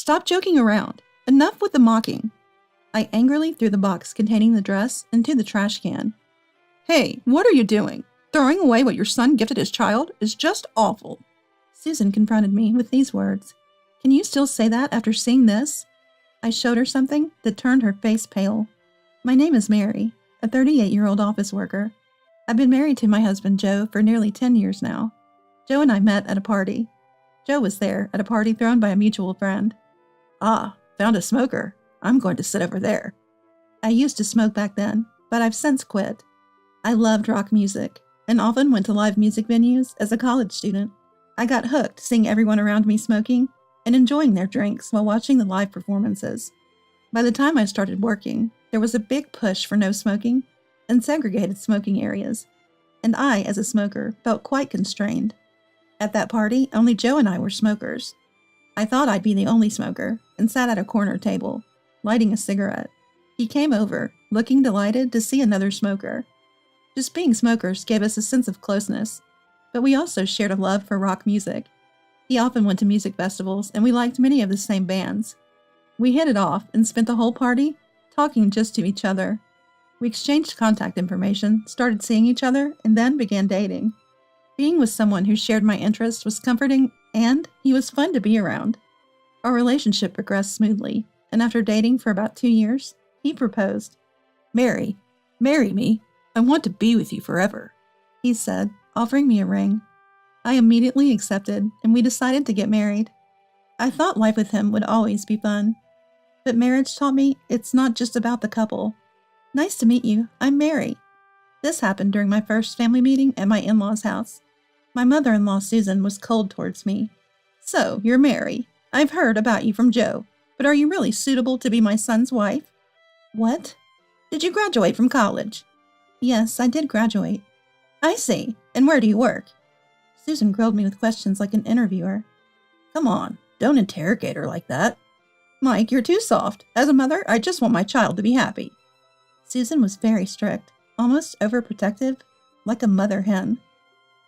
Stop joking around. Enough with the mocking. I angrily threw the box containing the dress into the trash can. Hey, what are you doing? Throwing away what your son gifted his child is just awful. Susan confronted me with these words. Can you still say that after seeing this? I showed her something that turned her face pale. My name is Mary, a 38-year-old office worker. I've been married to my husband Joe for nearly 10 years now. Joe and I met at a party. Joe was there at a party thrown by a mutual friend. Ah, found a smoker. I'm going to sit over there. I used to smoke back then, but I've since quit. I loved rock music and often went to live music venues as a college student. I got hooked seeing everyone around me smoking and enjoying their drinks while watching the live performances. By the time I started working, there was a big push for no smoking and segregated smoking areas, and I, as a smoker, felt quite constrained. At that party, only Joe and I were smokers. I thought I'd be the only smoker and sat at a corner table, lighting a cigarette. He came over, looking delighted to see another smoker. Just being smokers gave us a sense of closeness, but we also shared a love for rock music. He often went to music festivals, and we liked many of the same bands. We hit it off and spent the whole party talking just to each other. We exchanged contact information, started seeing each other, and then began dating. Being with someone who shared my interests was comforting, and he was fun to be around. Our relationship progressed smoothly, and after dating for about 2 years, he proposed. Mary, marry me. I want to be with you forever, he said, offering me a ring. I immediately accepted, and we decided to get married. I thought life with him would always be fun. But marriage taught me it's not just about the couple. Nice to meet you. I'm Mary. This happened during my first family meeting at my in-laws' house. My mother-in-law, Susan, was cold towards me. So, you're Mary. I've heard about you from Joe, but are you really suitable to be my son's wife? What? Did you graduate from college? Yes, I did graduate. I see. And where do you work? Susan grilled me with questions like an interviewer. Come on, don't interrogate her like that. Mike, you're too soft. As a mother, I just want my child to be happy. Susan was very strict, almost overprotective, like a mother hen.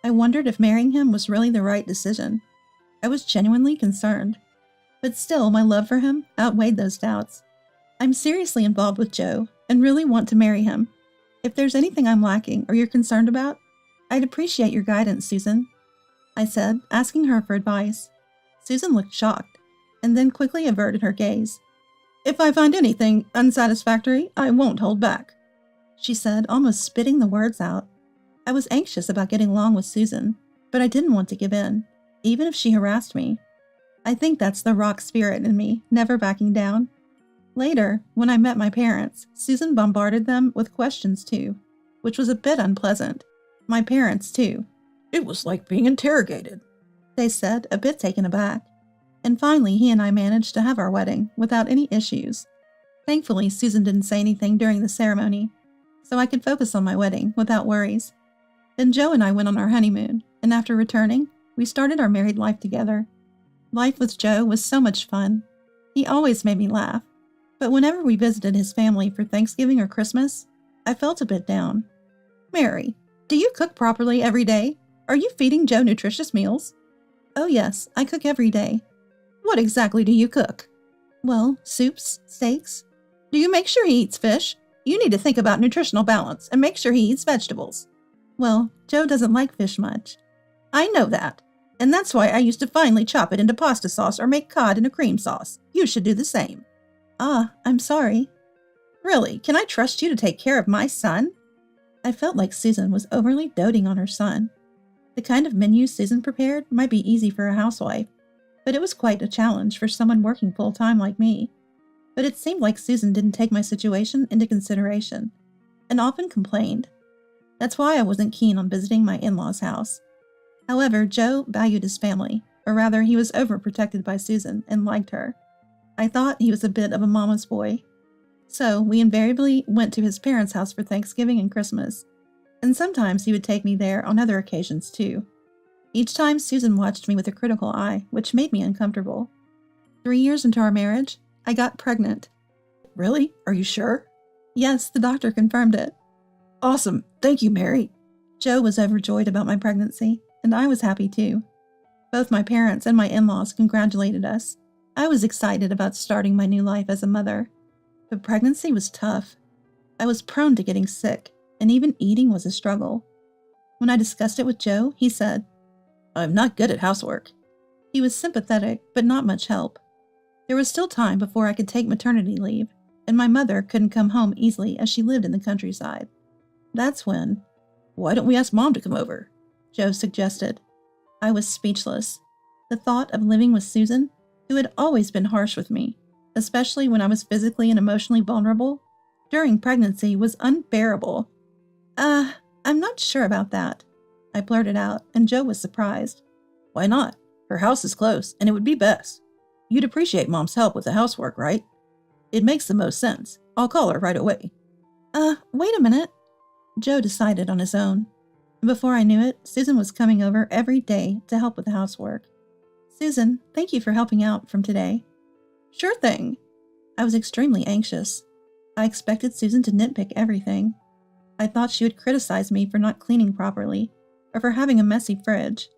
I wondered if marrying him was really the right decision. I was genuinely concerned. But still, my love for him outweighed those doubts. I'm seriously involved with Joe and really want to marry him. If there's anything I'm lacking or you're concerned about, I'd appreciate your guidance, Susan, I said, asking her for advice. Susan looked shocked, and then quickly averted her gaze. If I find anything unsatisfactory, I won't hold back, she said, almost spitting the words out. I was anxious about getting along with Susan, but I didn't want to give in, even if she harassed me. I think that's the rock spirit in me, never backing down. Later, when I met my parents, Susan bombarded them with questions too, which was a bit unpleasant. My parents, too. It was like being interrogated, they said, a bit taken aback. And finally, he and I managed to have our wedding without any issues. Thankfully, Susan didn't say anything during the ceremony, so I could focus on my wedding without worries. Then Joe and I went on our honeymoon, and after returning, we started our married life together. Life with Joe was so much fun. He always made me laugh. But whenever we visited his family for Thanksgiving or Christmas, I felt a bit down. Mary, do you cook properly every day? Are you feeding Joe nutritious meals? Oh yes, I cook every day. What exactly do you cook? Well, soups, steaks. Do you make sure he eats fish? You need to think about nutritional balance and make sure he eats vegetables. Well, Joe doesn't like fish much. I know that. And that's why I used to finely chop it into pasta sauce or make cod in a cream sauce. You should do the same. Ah, I'm sorry. Really, can I trust you to take care of my son? I felt like Susan was overly doting on her son. The kind of menu Susan prepared might be easy for a housewife, but it was quite a challenge for someone working full-time like me. But it seemed like Susan didn't take my situation into consideration, and often complained. That's why I wasn't keen on visiting my in-laws' house. However, Joe valued his family, or rather he was overprotected by Susan and liked her. I thought he was a bit of a mama's boy. So we invariably went to his parents' house for Thanksgiving and Christmas, and sometimes he would take me there on other occasions too. Each time Susan watched me with a critical eye, which made me uncomfortable. 3 years into our marriage, I got pregnant. Really? Are you sure? Yes, the doctor confirmed it. Awesome. Thank you, Mary. Joe was overjoyed about my pregnancy, and I was happy too. Both my parents and my in-laws congratulated us. I was excited about starting my new life as a mother, but pregnancy was tough. I was prone to getting sick, and even eating was a struggle. When I discussed it with Joe, he said, "I'm not good at housework." He was sympathetic, but not much help. There was still time before I could take maternity leave, and my mother couldn't come home easily as she lived in the countryside. That's when, "Why don't we ask Mom to come over?" Joe suggested. I was speechless. The thought of living with Susan, who had always been harsh with me, especially when I was physically and emotionally vulnerable, during pregnancy was unbearable. I'm not sure about that," I blurted out, and Joe was surprised. "Why not? Her house is close, and it would be best. You'd appreciate Mom's help with the housework, right? It makes the most sense. I'll call her right away." Wait a minute. Joe decided on his own. Before I knew it, Susan was coming over every day to help with the housework. "Susan, thank you for helping out from today." "Sure thing." I was extremely anxious. I expected Susan to nitpick everything. I thought she would criticize me for not cleaning properly, or for having a messy fridge.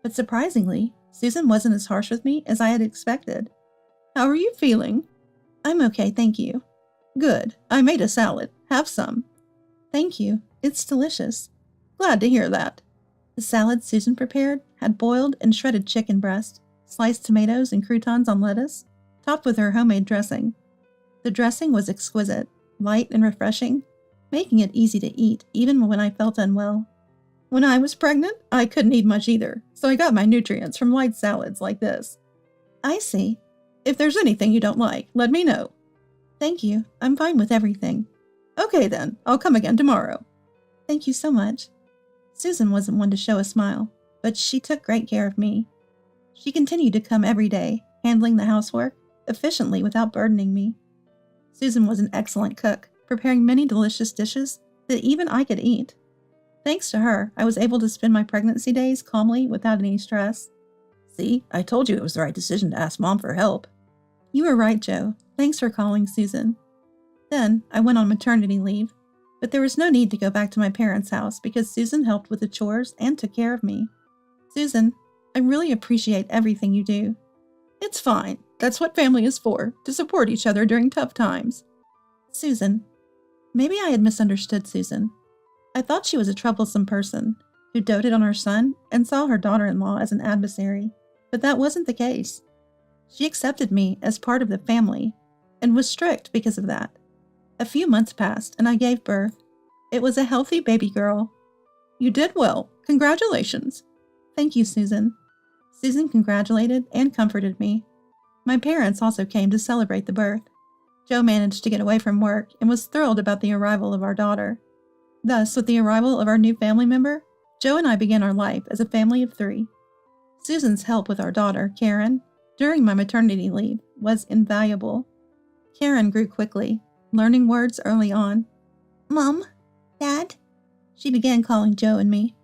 But surprisingly, Susan wasn't as harsh with me as I had expected. "How are you feeling?" "I'm okay, thank you." "Good. I made a salad. Have some." "Thank you. It's delicious." "Glad to hear that." The salad Susan prepared had boiled and shredded chicken breast, sliced tomatoes and croutons on lettuce, topped with her homemade dressing. The dressing was exquisite, light and refreshing, making it easy to eat even when I felt unwell. When I was pregnant, I couldn't eat much either, so I got my nutrients from light salads like this. "I see. If there's anything you don't like, let me know." "Thank you. I'm fine with everything." "Okay then, I'll come again tomorrow." "Thank you so much." Susan wasn't one to show a smile, but she took great care of me. She continued to come every day, handling the housework efficiently without burdening me. Susan was an excellent cook, preparing many delicious dishes that even I could eat. Thanks to her, I was able to spend my pregnancy days calmly without any stress. "See, I told you it was the right decision to ask Mom for help." "You were right, Joe. Thanks for calling Susan." Then I went on maternity leave, but there was no need to go back to my parents' house because Susan helped with the chores and took care of me. "Susan, I really appreciate everything you do." "It's fine. That's what family is for, to support each other during tough times." Susan. Maybe I had misunderstood Susan. I thought she was a troublesome person who doted on her son and saw her daughter-in-law as an adversary, but that wasn't the case. She accepted me as part of the family and was strict because of that. A few months passed and I gave birth. It was a healthy baby girl. "You did well. Congratulations." "Thank you, Susan." Susan congratulated and comforted me. My parents also came to celebrate the birth. Joe managed to get away from work and was thrilled about the arrival of our daughter. Thus, with the arrival of our new family member, Joe and I began our life as a family of 3. Susan's help with our daughter, Karen, during my maternity leave was invaluable. Karen grew quickly, learning words early on. "Mom, Dad," she began calling Joe and me.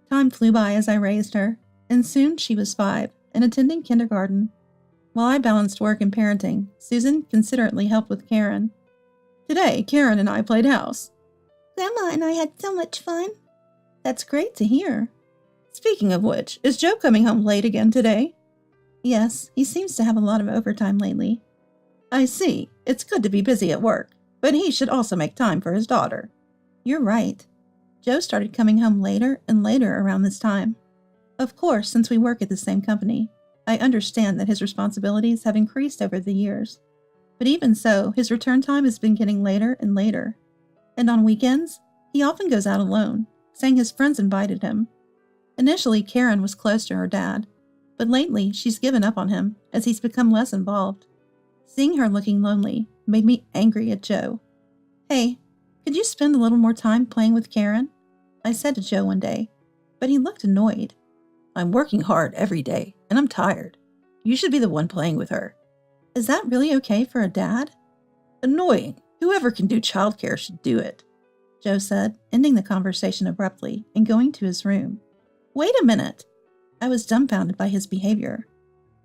Time flew by as I raised her, and soon she was 5 and attending kindergarten. While I balanced work and parenting, Susan considerately helped with Karen. Today, Karen and I played house. "Grandma and I had so much fun." "That's great to hear." "Speaking of which, is Joe coming home late again today?" "Yes, he seems to have a lot of overtime lately." "I see. It's good to be busy at work, but he should also make time for his daughter." "You're right." Joe started coming home later and later around this time. Of course, since we work at the same company, I understand that his responsibilities have increased over the years. But even so, his return time has been getting later and later. And on weekends, he often goes out alone, saying his friends invited him. Initially, Karen was close to her dad, but lately she's given up on him as he's become less involved. Seeing her looking lonely made me angry at Joe. "Hey, could you spend a little more time playing with Karen?" I said to Joe one day, but he looked annoyed. "I'm working hard every day, and I'm tired. You should be the one playing with her." "Is that really okay for a dad?" "Annoying. Whoever can do childcare should do it," Joe said, ending the conversation abruptly and going to his room. "Wait a minute." I was dumbfounded by his behavior.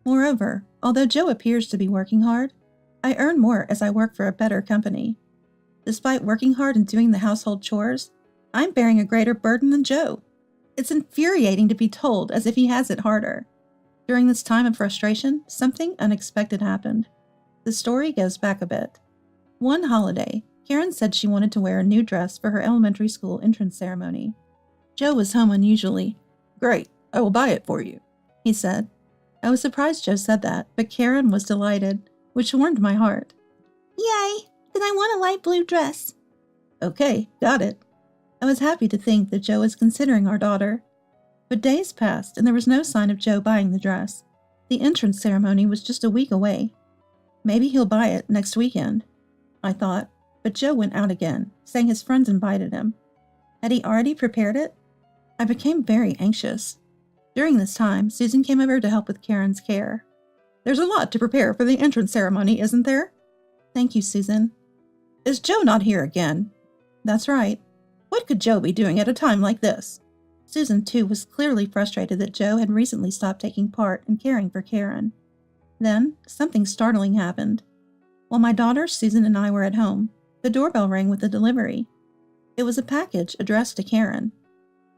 Moreover, although Joe appears to be working hard, I earn more as I work for a better company. Despite working hard and doing the household chores, I'm bearing a greater burden than Joe. It's infuriating to be told as if he has it harder. During this time of frustration, something unexpected happened. The story goes back a bit. One holiday, Karen said she wanted to wear a new dress for her elementary school entrance ceremony. Joe was home unusually. "Great, I will buy it for you," he said. I was surprised Joe said that, but Karen was delighted, which warmed my heart. "Yay! Then I want a light blue dress." "Okay, got it." I was happy to think that Joe was considering our daughter. But days passed, and there was no sign of Joe buying the dress. The entrance ceremony was just a week away. Maybe he'll buy it next weekend, I thought, but Joe went out again, saying his friends invited him. Had he already prepared it? I became very anxious. During this time, Susan came over to help with Karen's care. "There's a lot to prepare for the entrance ceremony, isn't there?" "Thank you, Susan." "Is Joe not here again?" "That's right." "What could Joe be doing at a time like this?" Susan, too, was clearly frustrated that Joe had recently stopped taking part in caring for Karen. Then, something startling happened. While my daughter, Susan, and I were at home, the doorbell rang with a delivery. It was a package addressed to Karen.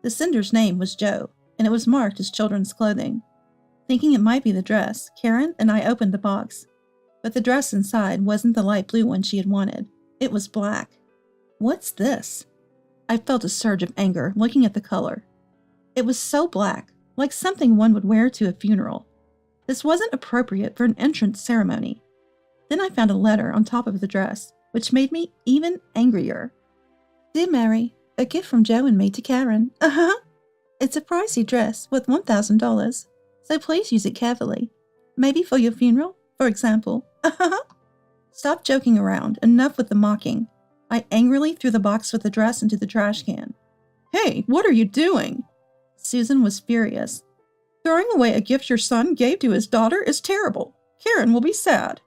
The sender's name was Joe, and it was marked as children's clothing. Thinking it might be the dress, Karen and I opened the box. But the dress inside wasn't the light blue one she had wanted. It was black. "What's this?" I felt a surge of anger looking at the color. It was so black, like something one would wear to a funeral. This wasn't appropriate for an entrance ceremony. Then I found a letter on top of the dress, which made me even angrier. "Dear Mary, a gift from Joe and me to Karen. It's a pricey dress worth $1,000, so please use it carefully. Maybe for your funeral, for example. Stop joking around. Enough with the mocking." I angrily threw the box with the dress into the trash can. "Hey, what are you doing?" Susan was furious. "Throwing away a gift your son gave to his daughter is terrible. Karen will be sad."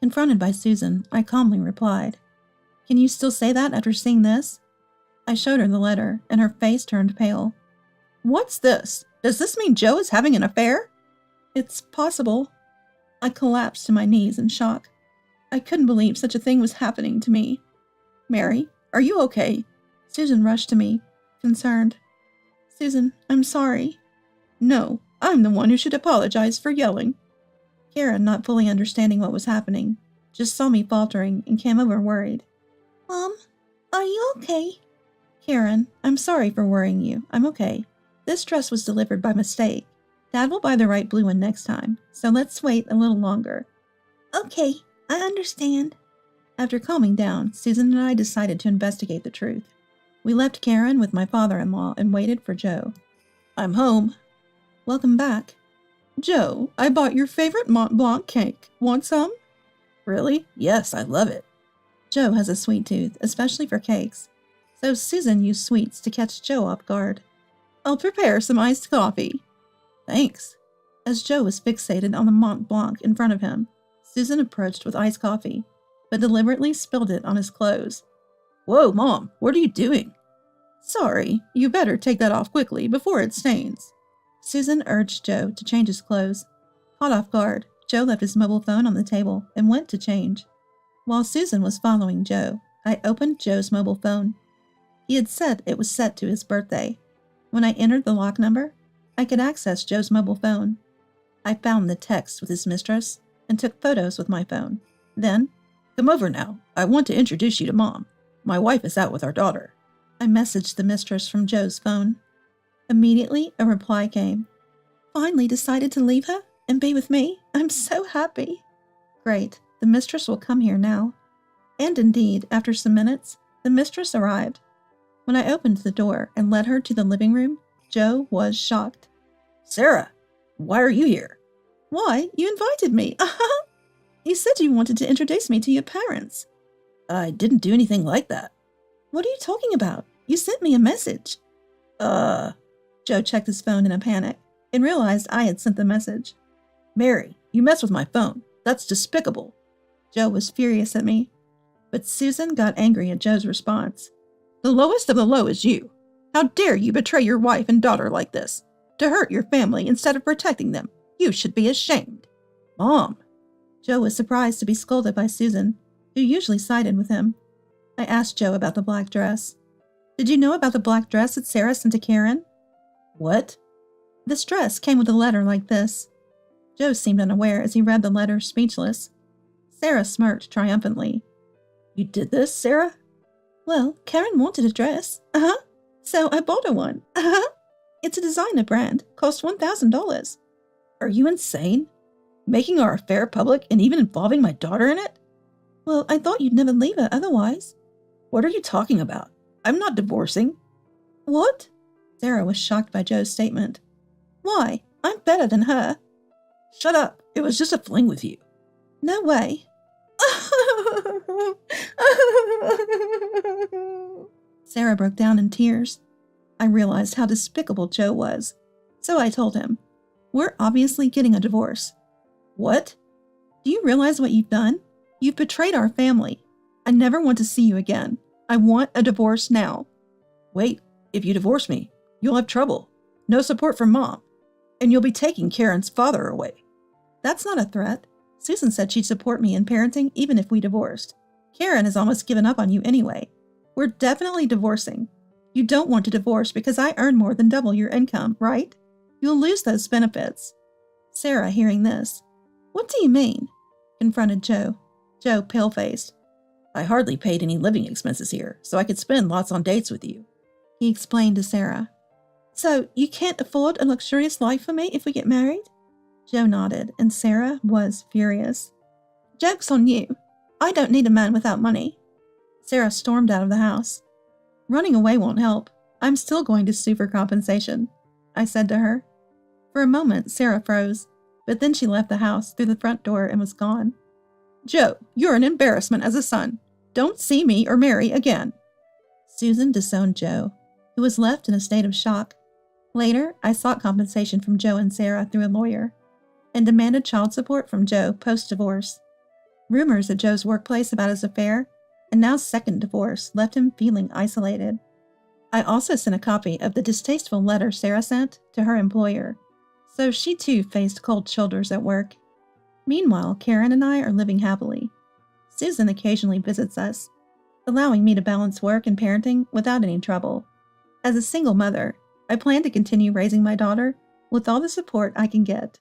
Confronted by Susan, I calmly replied, "Can you still say that after seeing this?" I showed her the letter, and her face turned pale. "What's this? Does this mean Joe is having an affair?" "It's possible." I collapsed to my knees in shock. I couldn't believe such a thing was happening to me. "Mary, are you okay?" Susan rushed to me, concerned. "Susan, I'm sorry." "No, I'm the one who should apologize for yelling." Karen, not fully understanding what was happening, just saw me faltering and came over worried. "Mom, are you okay?" "Karen, I'm sorry for worrying you. I'm okay. This dress was delivered by mistake. Dad will buy the right blue one next time, so let's wait a little longer." "Okay, I understand." After calming down, Susan and I decided to investigate the truth. We left Karen with my father-in-law and waited for Joe. "I'm home." "Welcome back." "Joe, I bought your favorite Mont Blanc cake. Want some?" "Really? Yes, I love it." Joe has a sweet tooth, especially for cakes, so Susan used sweets to catch Joe off guard. "I'll prepare some iced coffee." "Thanks." As Joe was fixated on the Mont Blanc in front of him, Susan approached with iced coffee, but deliberately spilled it on his clothes. "Whoa, Mom, what are you doing?" "Sorry, you better take that off quickly before it stains." Susan urged Joe to change his clothes. Caught off guard, Joe left his mobile phone on the table and went to change. While Susan was following Joe, I opened Joe's mobile phone. He had said it was set to his birthday. When I entered the lock number, I could access Joe's mobile phone. I found the text with his mistress and took photos with my phone. Then, "Come over now. I want to introduce you to Mom. My wife is out with our daughter." I messaged the mistress from Joe's phone. Immediately, a reply came. "Finally decided to leave her and be with me. I'm so happy." Great, the mistress will come here now. And indeed, after some minutes, the mistress arrived. When I opened the door and led her to the living room, Joe was shocked. "Sarah, why are you here?" "Why, you invited me. You said you wanted to introduce me to your parents." "I didn't do anything like that." "What are you talking about? You sent me a message." Joe checked his phone in a panic and realized I had sent the message. "Mary, you mess with my phone. That's despicable." Joe was furious at me, but Susan got angry at Joe's response. "The lowest of the low is you. How dare you betray your wife and daughter like this? To hurt your family instead of protecting them. You should be ashamed." "Mom." Joe was surprised to be scolded by Susan, who usually sided with him. I asked Joe about the black dress. "Did you know about the black dress that Sarah sent to Karen?" "What?" "This dress came with a letter like this. Joe seemed unaware as he read the letter, speechless. Sarah smirked triumphantly. You did this, Sarah? Well, Karen wanted a dress. Uh-huh. So I bought her one. Uh-huh. It's a designer brand. Cost $1,000. Are you insane? Making our affair public and even involving my daughter in it? Well, I thought you'd never leave her otherwise. What are you talking about? I'm not divorcing. What? Sarah was shocked by Joe's statement. Why? I'm better than her. Shut up. It was just a fling with you. No way. Sarah broke down in tears. I realized how despicable Joe was, so I told him, We're obviously getting a divorce. What? Do you realize what you've done? You've betrayed our family. I never want to see you again. I want a divorce now. Wait, if you divorce me, you'll have trouble. No support from Mom. And you'll be taking Karen's father away. That's not a threat. Susan said she'd support me in parenting even if we divorced. Karen has almost given up on you anyway. We're definitely divorcing. You don't want to divorce because I earn more than double your income, right? You'll lose those benefits. Sarah, hearing this, What do you mean? Confronted Joe. Joe, pale-faced. I hardly paid any living expenses here, so I could spend lots on dates with you. He explained to Sarah. So you can't afford a luxurious life for me if we get married? Joe nodded, and Sarah was furious. Joke's on you. I don't need a man without money. Sarah stormed out of the house. Running away won't help. I'm still going to sue for compensation, I said to her. For a moment, Sarah froze, but then she left the house through the front door and was gone. Joe, you're an embarrassment as a son. Don't see me or Mary again. Susan disowned Joe, who was left in a state of shock. Later, I sought compensation from Joe and Sarah through a lawyer, and demanded child support from Joe post-divorce. Rumors at Joe's workplace about his affair and now second divorce left him feeling isolated. I also sent a copy of the distasteful letter Sarah sent to her employer, so she too faced cold shoulders at work. Meanwhile, Karen and I are living happily. Susan occasionally visits us, allowing me to balance work and parenting without any trouble. As a single mother, I plan to continue raising my daughter with all the support I can get.